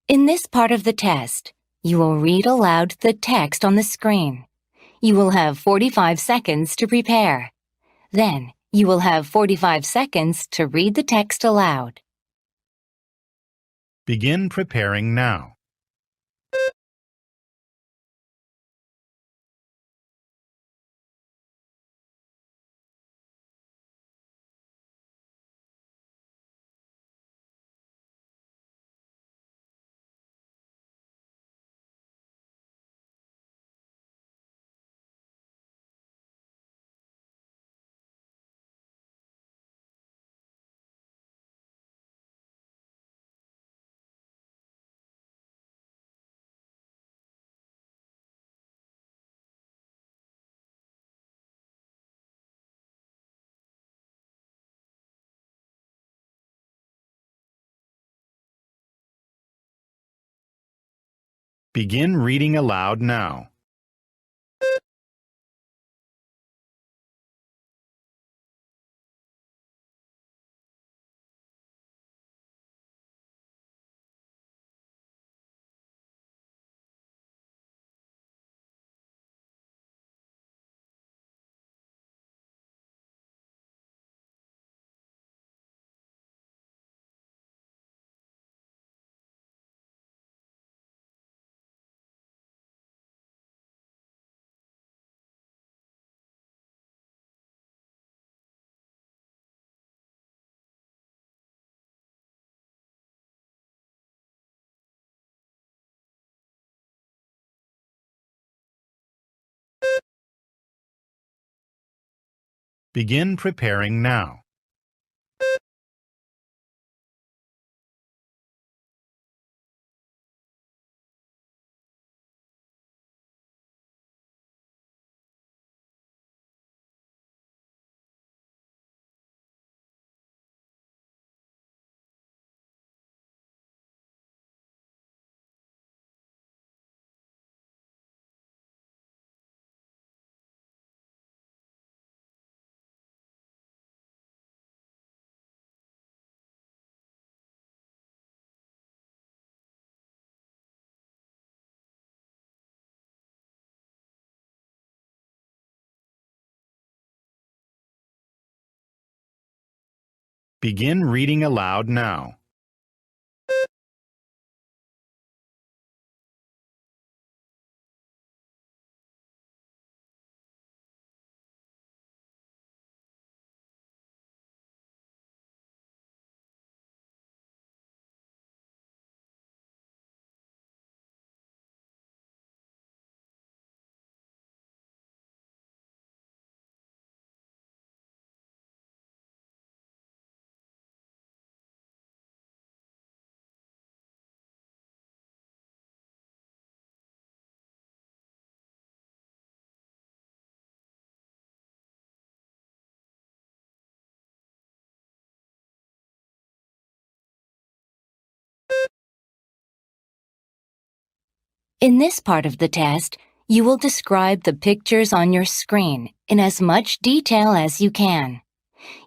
In this part of the test, you will read aloud the text on the screen. You will have 45 seconds to prepare. Then, you will have 45 seconds to read the text aloud. Begin preparing now. Begin reading aloud now. Begin preparing now. Begin reading aloud now. In this part of the test, you will describe the pictures on your screen in as much detail as you can.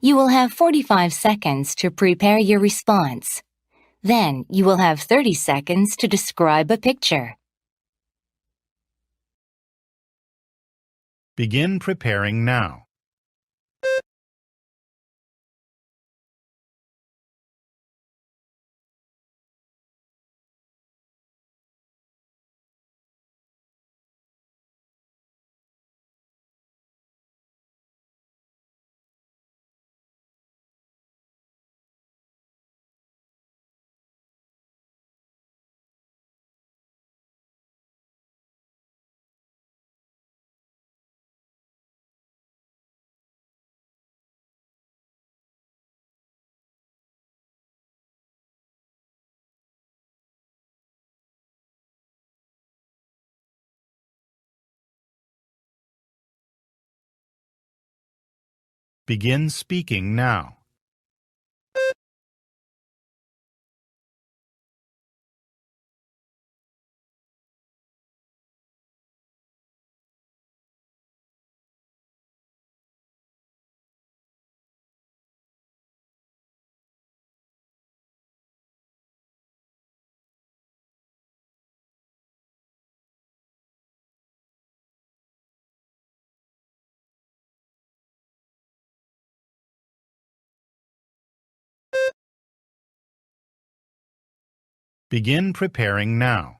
You will have 45 seconds to prepare your response. Then, you will have 30 seconds to describe a picture. Begin preparing now. Begin speaking now. Begin preparing now.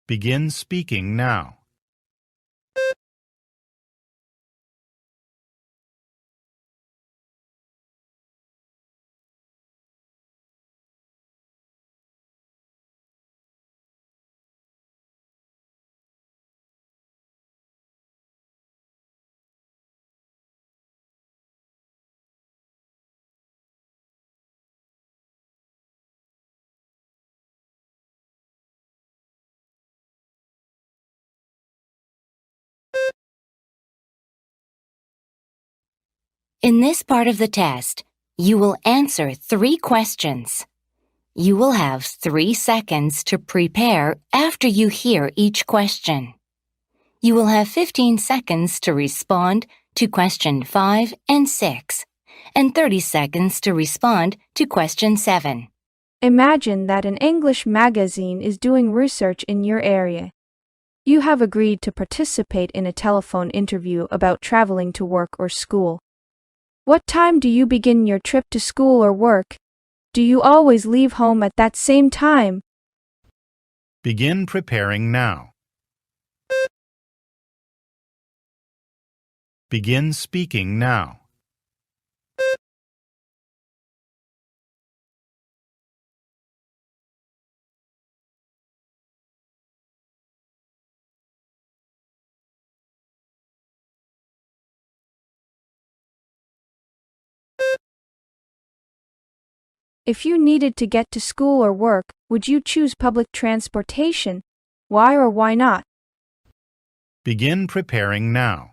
Begin speaking now. In this part of the test, you will answer 3 questions. You will have 3 seconds to prepare after you hear each question. You will have 15 seconds to respond to question 5 and 6, and 30 seconds to respond to question 7. Imagine that an English magazine is doing research in your area. You have agreed to participate in a telephone interview about traveling to work or school. What time do you begin your trip to school or work? Do you always leave home at that same time? Begin preparing now. Begin speaking now. If you needed to get to school or work, would you choose public transportation? Why or why not? Begin preparing now.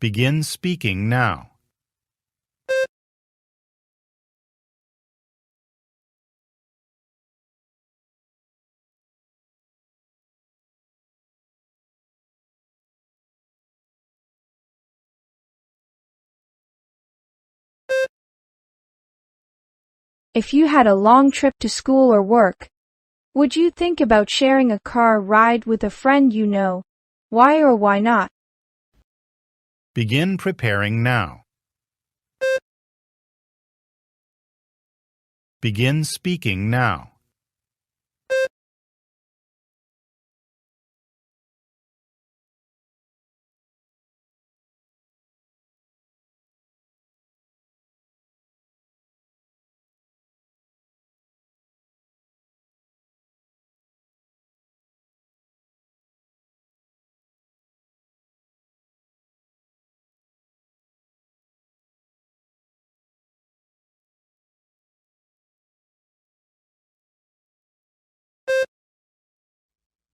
Begin speaking now. If you had a long trip to school or work, would you think about sharing a car ride with a friend you know? Why or why not? Begin preparing now. Begin speaking now.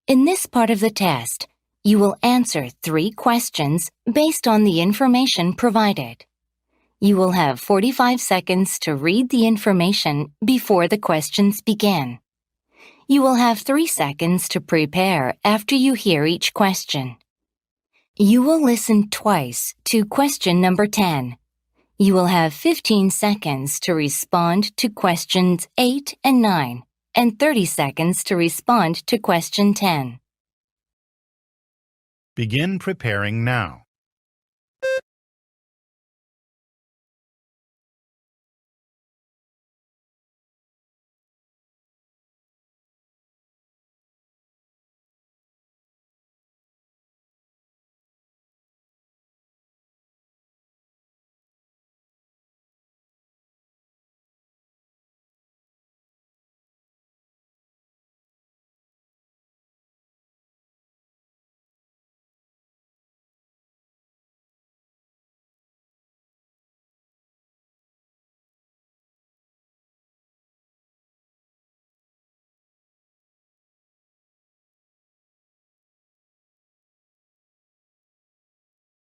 In this part of the test, you will answer 3 questions based on the information provided. You will have 45 seconds to read the information before the questions begin. You will have 3 seconds to prepare after you hear each question. You will listen twice to question number 10. You will have 15 seconds to respond to questions 8 and 9, and 30 seconds to respond to question 10. Begin preparing now.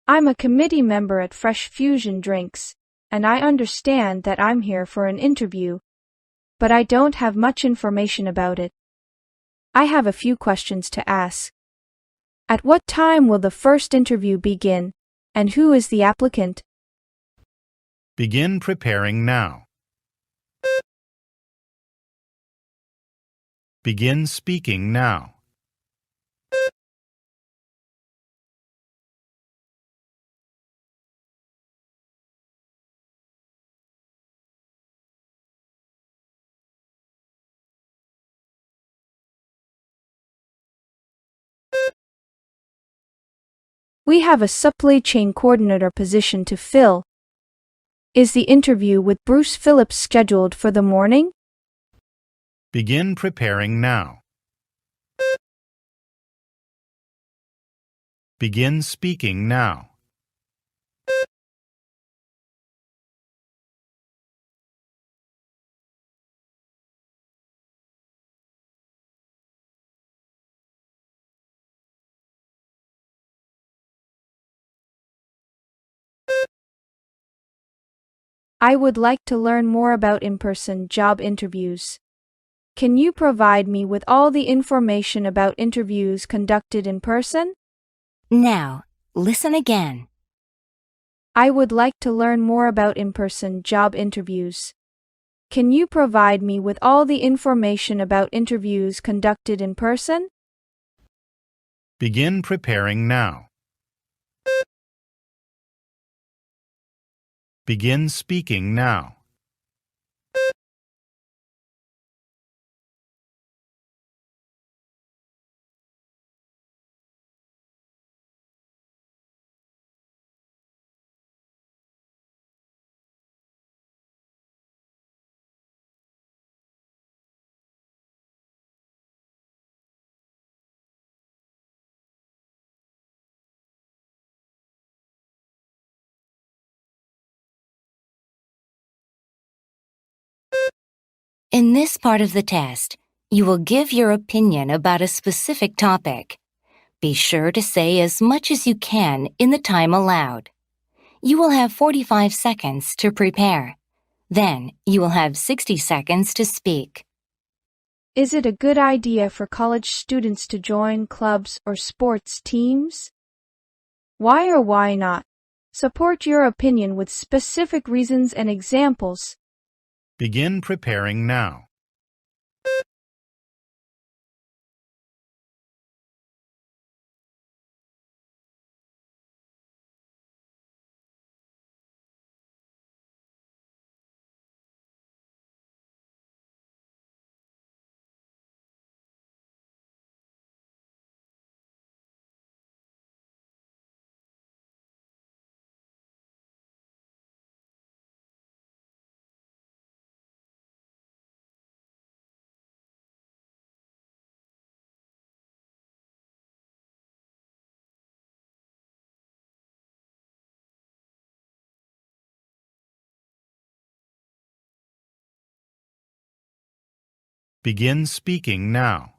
I'm a committee member at Fresh Fusion Drinks, and I understand that I'm here for an interview, but I don't have much information about it. I have a few questions to ask. At what time will the first interview begin, and who is the applicant? Begin preparing now. Begin speaking now. We have a supply chain coordinator position to fill. Is the interview with Bruce Phillips scheduled for the morning? Begin preparing now. Begin speaking now. I would like to learn more about in-person job interviews. Can you provide me with all the information about interviews conducted in person? Now, listen again. I would like to learn more about in-person job interviews. Can you provide me with all the information about interviews conducted in person? Begin preparing now. Begin speaking now. In this part of the test, you will give your opinion about a specific topic. Be sure to say as much as you can in the time allowed. You will have 45 seconds to prepare. Then, you will have 60 seconds to speak. Is it a good idea for college students to join clubs or sports teams? Why or why not? Support your opinion with specific reasons and examples. Begin preparing now. Begin speaking now.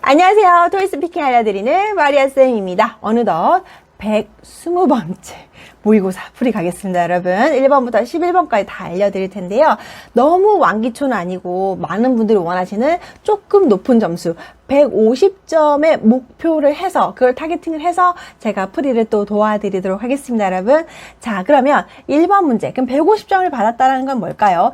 안녕하세요. 토익스피킹 알려드리는 마리아쌤입니다. 어느덧 120번째 모의고사 풀이 가겠습니다, 여러분. 1번부터 11번까지 다 알려드릴 텐데요. 너무 완기초는 아니고 많은 분들이 원하시는 조금 높은 점수 150점의 목표를 해서 그걸 타겟팅을 해서 제가 풀이를 또 도와드리도록 하겠습니다, 여러분. 자, 그러면 1번 문제. 그럼 150점을 받았다는 건 뭘까요?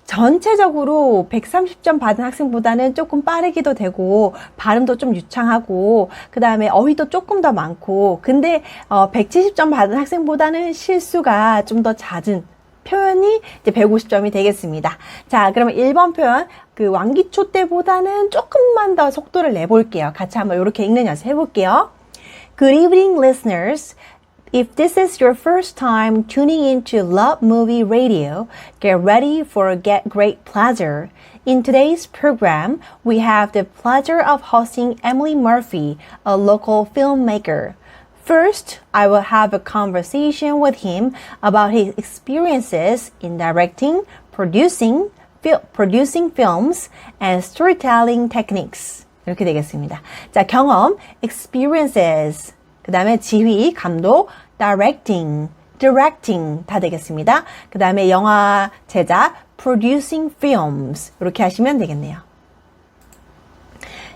전체적으로 130점 받은 학생보다는 조금 빠르기도 되고 발음도 좀 유창하고 그 다음에 어휘도 조금 더 많고 근데 170점 받은 학생보다는 실수가 좀 더 잦은 표현이 이제 150점이 되겠습니다. 자, 그러면 1번 표현 그 완기초 때보다는 조금만 더 속도를 내볼게요. 같이 한번 이렇게 읽는 연습 해볼게요. Good evening, listeners. If this is your first time tuning into Love Movie Radio, get ready for a great pleasure. In today's program, we have the pleasure of hosting Emily Murphy, a local filmmaker. First, I will have a conversation with him about his experiences in directing, producing films, and storytelling techniques. 이렇게 되겠습니다. 자, 경험, experiences. 그 다음에 지휘, 감독, directing 다 되겠습니다. 그 다음에 영화 제작, producing films 이렇게 하시면 되겠네요.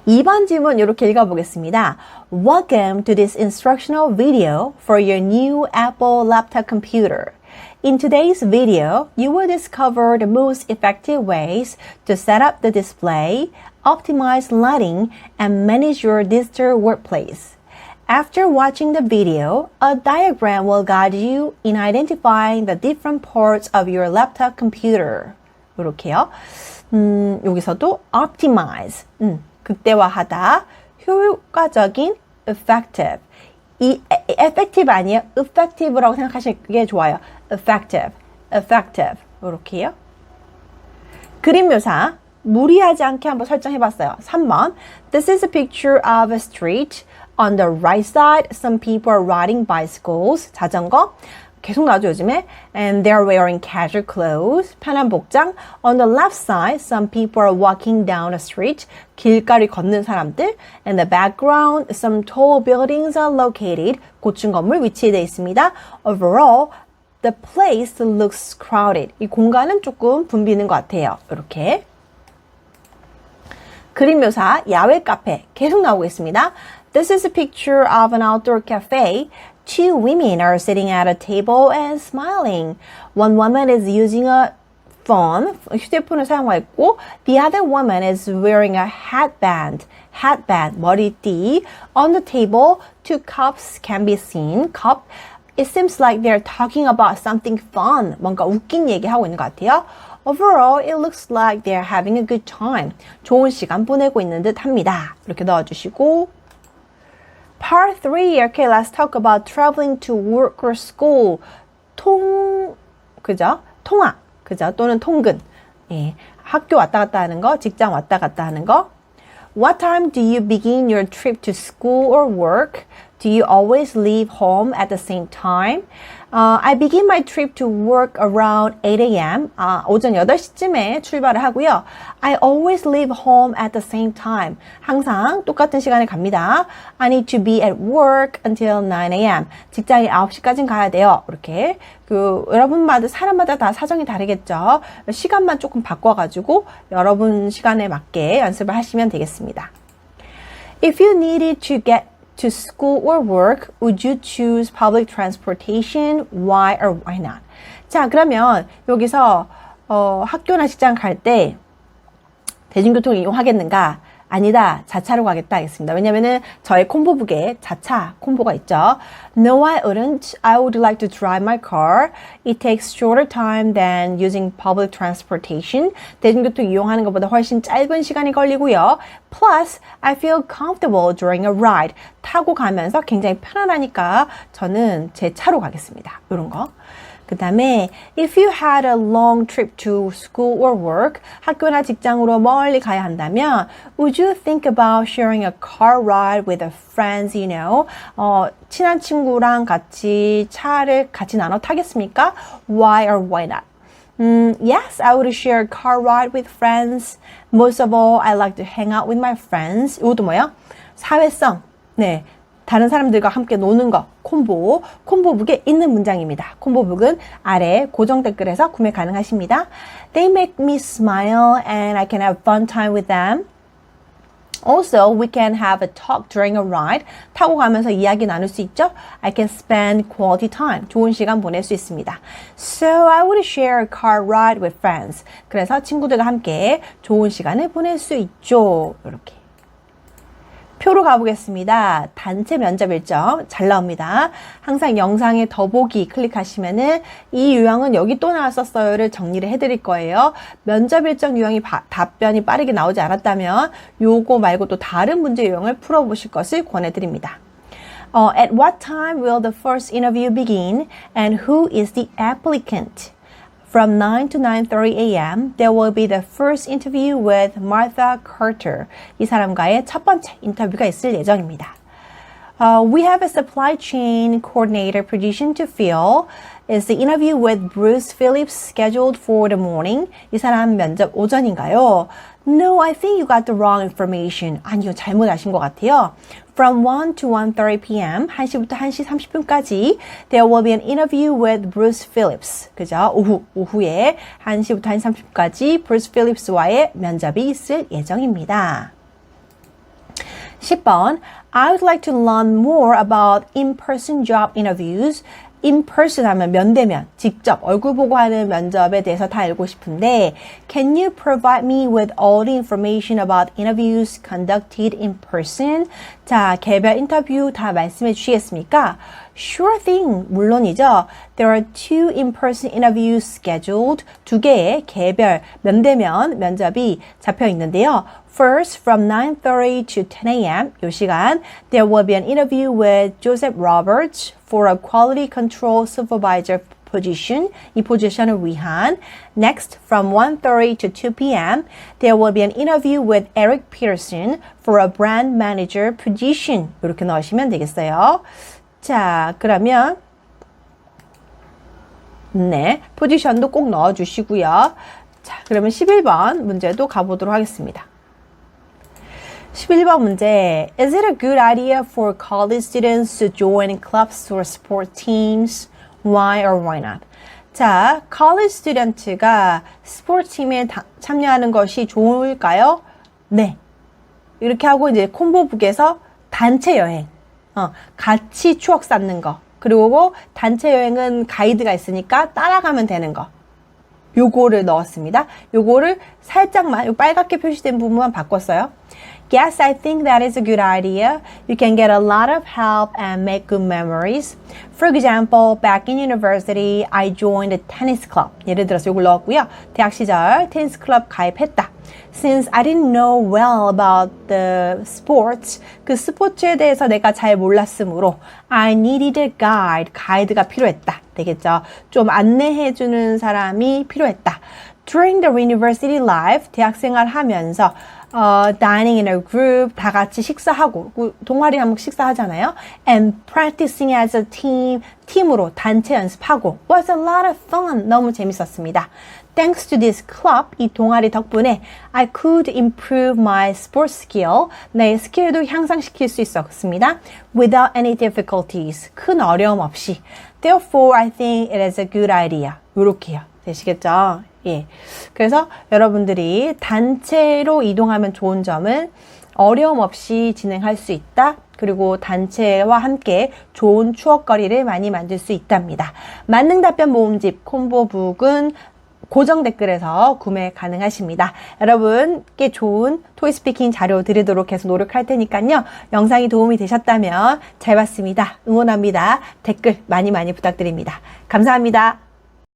2번 질문 이렇게 읽어보겠습니다. Welcome to this instructional video for your new Apple laptop computer. In today's video, you will discover the most effective ways to set up the display, optimize lighting, and manage your digital workplace. After watching the video, a diagram will guide you in identifying the different parts of your laptop computer. 이렇게요. 여기서도 optimize, 극대화하다, 효과적인, effective. 이 effective 아니에요. effective라고 생각하시는 게 좋아요. effective. 이렇게요. 그림 묘사, 무리하지 않게 한번 설정해봤어요. 3번. This is a picture of a street. On the right side, some people are riding bicycles. 자전거. 계속 나오죠, 요즘에. And they're wearing casual clothes. 편한 복장. On the left side, some people are walking down a street. 길가를 걷는 사람들. In the background, some tall buildings are located. 고층 건물 위치되어 있습니다. Overall, the place looks crowded. 이 공간은 조금 붐비는 것 같아요. 이렇게. 그림 묘사, 야외 카페. 계속 나오고 있습니다. This is a picture of an outdoor cafe. Two women are sitting at a table and smiling. One woman is using a phone, 휴대폰을 사용하고 있고, the other woman is wearing a headband, 머리띠. On the table, two cups can be seen. cup. It seems like they're talking about something fun. 뭔가 웃긴 얘기하고 있는 것 같아요. Overall, it looks like they're having a good time. 좋은 시간 보내고 있는 듯 합니다. 이렇게 넣어주시고. Part 3, okay, let's talk about traveling to work or school. 통학, 그죠? 또는 통근. 예, 학교 왔다 갔다 하는 거, 직장 왔다 갔다 하는 거. What time do you begin your trip to school or work? Do you always leave home at the same time? I begin my trip to work around 8 a.m. 오전 8시쯤에 출발을 하고요. I always leave home at the same time. 항상 똑같은 시간에 갑니다. I need to be at work until 9 a.m. 직장에 9시까지는 가야 돼요. 이렇게. 여러분마다, 사람마다 다 사정이 다르겠죠. 시간만 조금 바꿔가지고 여러분 시간에 맞게 연습을 하시면 되겠습니다. If you needed to get to school or work, would you choose public transportation? Why or why not? 자, 그러면 여기서 학교나 직장 갈 때 대중교통을 이용하겠는가? 아니다, 자차로 가겠다 하겠습니다. 왜냐면은 저의 콤보북에 자차 콤보가 있죠. No, I wouldn't. I would like to drive my car. It takes shorter time than using public transportation. 대중교통 이용하는 것보다 훨씬 짧은 시간이 걸리고요. Plus, I feel comfortable during a ride. 타고 가면서 굉장히 편안하니까 저는 제 차로 가겠습니다. 이런 거. 그 다음에 if you had a long trip to school or work, 학교나 직장으로 멀리 가야 한다면 would you think about sharing a car ride with a friends you know? 친한 친구랑 같이 차를 같이 나눠 타겠습니까? Why or why not? Yes, I would share a car ride with friends. Most of all, I like to hang out with my friends. 이것도 뭐예요? 사회성. 네. 다른 사람들과 함께 노는 거, 콤보북에 있는 문장입니다. 콤보북은 아래 고정 댓글에서 구매 가능하십니다. They make me smile and I can have fun time with them. Also, we can have a talk during a ride. 타고 가면서 이야기 나눌 수 있죠? I can spend quality time. 좋은 시간 보낼 수 있습니다. So, I would share a car ride with friends. 그래서 친구들과 함께 좋은 시간을 보낼 수 있죠. 이렇게. 표로 가보겠습니다. 단체 면접 일정 잘 나옵니다. 항상 영상의 더보기 클릭하시면은 이 유형은 여기 또 나왔었어요를 정리를 해드릴 거예요. 면접 일정 유형이 답변이 빠르게 나오지 않았다면 요거 말고 또 다른 문제 유형을 풀어보실 것을 권해드립니다. At what time will the first interview begin and who is the applicant? From 9 to 9:30 a.m., there will be the first interview with Martha Carter. 이 사람과의 첫 번째 인터뷰가 있을 예정입니다. We have a supply chain coordinator position to fill. Is the interview with Bruce Phillips scheduled for the morning? 이 사람 면접 오전인가요? No, I think you got the wrong information. 아니요, 잘못 아신 것 같아요. From 1 to 1:30 p.m. 1시부터 1시 30분까지 there will be an interview with Bruce Phillips. 그죠? 오후에 1시부터 1시 30분까지 Bruce Phillips와의 면접이 있을 예정입니다. 10번 I would like to learn more about in-person job interviews. in-person 하면 면대면, 직접 얼굴 보고 하는 면접에 대해서 다 알고 싶은데 Can you provide me with all the information about interviews conducted in person? 자, 개별 인터뷰 다 말씀해 주시겠습니까? Sure thing, 물론이죠. There are 2 in-person interviews scheduled. 2개의 개별 면대면 면접이 잡혀 있는데요. First, from 9:30 to 10 a.m. 요 시간, there will be an interview with Joseph Roberts for a quality control supervisor position. 이 포지션을 위한. Next, from 1:30 to 2 p.m., there will be an interview with Eric Peterson for a brand manager position. 이렇게 넣으시면 되겠어요. 자, 그러면 네, 포지션도 꼭 넣어주시고요. 자, 그러면 11번 문제도 가보도록 하겠습니다. 11번 문제. Is it a good idea for college students to join clubs or sport teams? Why or why not? 자, college student가 스포츠 팀에 참여하는 것이 좋을까요? 네. 이렇게 하고 이제 콤보북에서 단체 여행, 같이 추억 쌓는 거. 그리고 단체 여행은 가이드가 있으니까 따라가면 되는 거. 요거를 넣었습니다. 요거를 살짝만, 요 빨갛게 표시된 부분만 바꿨어요. Yes, I think that is a good idea. You can get a lot of help and make good memories. For example, back in university, I joined a tennis club. 예를 들어서 이걸 넣었고요. 대학 시절 테니스 클럽 가입했다. Since I didn't know well about the sports, 그 스포츠에 대해서 내가 잘 몰랐으므로 I needed a guide. 가이드가 필요했다. 되겠죠? 좀 안내해주는 사람이 필요했다. During the university life, 대학생활 하면서 dining in a group, 다 같이 식사하고, 동아리 하면 식사하잖아요. And practicing as a team, 팀으로 단체 연습하고. Was a lot of fun. 너무 재밌었습니다. Thanks to this club, 이 동아리 덕분에 I could improve my sports skill. 내 스킬도 향상시킬 수 있었습니다. Without any difficulties. 큰 어려움 없이. Therefore, I think it is a good idea. 이렇게요. 되시겠죠? 예. 그래서 여러분들이 단체로 이동하면 좋은 점은 어려움 없이 진행할 수 있다. 그리고 단체와 함께 좋은 추억거리를 많이 만들 수 있답니다. 만능 답변 모음집 콤보북은 고정 댓글에서 구매 가능하십니다. 여러분께 좋은 토익스피킹 자료 드리도록 해서 노력할 테니까요. 영상이 도움이 되셨다면 잘 봤습니다. 응원합니다. 댓글 많이 부탁드립니다. 감사합니다.